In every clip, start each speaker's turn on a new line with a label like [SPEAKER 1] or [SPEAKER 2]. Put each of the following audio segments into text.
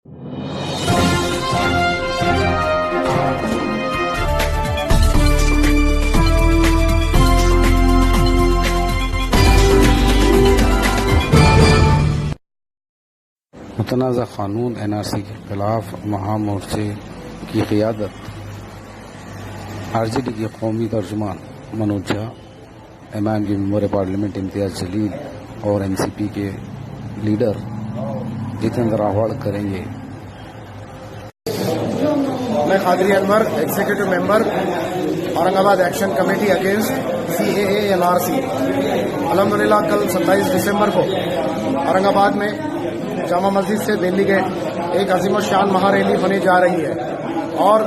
[SPEAKER 1] متنازع قانون NRC کے خلاف مہامورچے کی قیادت RJD کے قومی ترجمان منوج جھا، MIM کے ممبر پارلیمنٹ امتیاز جلیل اور NCP کے لیڈر جتیندر راوڑ کریں گے۔
[SPEAKER 2] میں قادری انور، ایگزیکٹو ممبر اورنگ آباد action committee against CAA NRC۔ الحمدللہ کل 27 دسمبر کو اورنگ آباد میں جامع مسجد سے دہلی گیٹ ایک عظیم الشان مہا ریلی ہونے جا رہی ہے، اور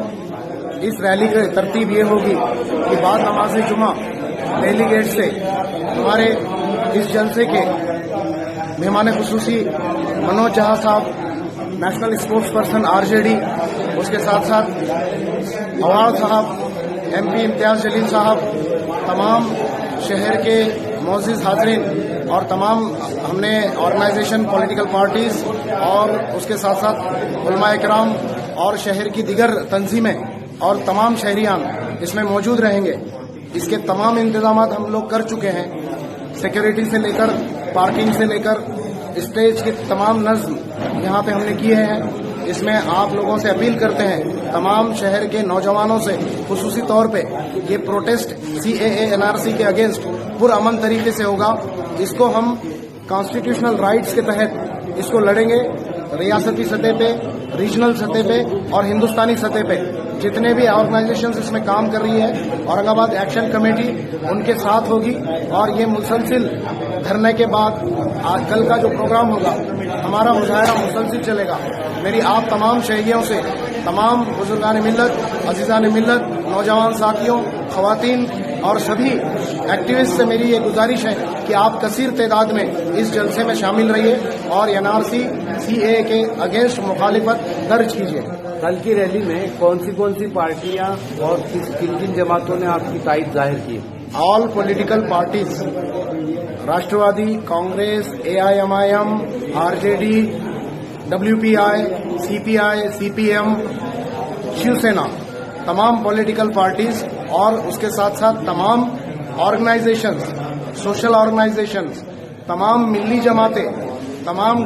[SPEAKER 2] اس ریلی کی ترتیب یہ ہوگی کہ بعد نماز جمعہ دہلی گیٹ سے ہمارے اس جلسے کے مہمان خصوصی منوج جھا صاحب، نیشنل اسپورٹس پرسن RJD، اس کے ساتھ ساتھ اواد صاحب، MP امتیاز جلیل صاحب، تمام شہر کے معزز حاضرین اور تمام ہم نے آرگنائزیشن، پولیٹیکل پارٹیز اور اس کے ساتھ ساتھ علماء اکرام اور شہر کی دیگر تنظیمیں اور تمام شہریان اس میں موجود رہیں گے۔ اس کے تمام انتظامات ہم لوگ کر چکے ہیں، سیکیورٹی سے لے کر پارکنگ سے لے کر اسٹیج کے تمام نظم یہاں پہ ہم نے کیے ہیں۔ اس میں آپ لوگوں سے اپیل کرتے ہیں، تمام شہر کے نوجوانوں سے خصوصی طور پہ یہ پروٹیسٹ CAA NRC کے اگینسٹ پرامن طریقے سے ہوگا۔ اس کو ہم کانسٹیٹیوشنل رائٹس کے تحت اس کو لڑیں گے، ریاستی سطح پہ، ریجنل سطح پہ اور ہندوستانی سطح پہ جتنے بھی آرگنائزیشنز اس میں کام کر رہی ہے، اورنگ آباد ایکشن کمیٹی ان کے ساتھ ہوگی، اور یہ مسلسل دھرنے کے بعد کل کا جو پروگرام ہوگا ہمارا مظاہرہ مسلسل چلے گا۔ میری آپ تمام شہریوں سے، تمام بزرگان ملت، عزیزان ملت، نوجوان ساتھیوں، خواتین اور سبھی ایکٹیوسٹ سے میری یہ گزارش ہے کہ آپ کثیر تعداد میں اس جلسے میں شامل رہیے اور NRC CAA کے اگینسٹ مخالفت درج کیجیے۔
[SPEAKER 3] کل کی ریلی میں کون سی پارٹیاں اور کن کن جماعتوں نے آپ کی تائید ظاہر کی؟
[SPEAKER 2] All political parties, Rashtrawadi Congress, AIMIM، RJD، WPI، CPI، CPM، Shiv Sena, تمام پولیٹیکل پارٹیز اور اس کے ساتھ ساتھ تمام آرگنائزیشنز، سوشل آرگنائزیشنز، تمام ملی جماعتیں، تمام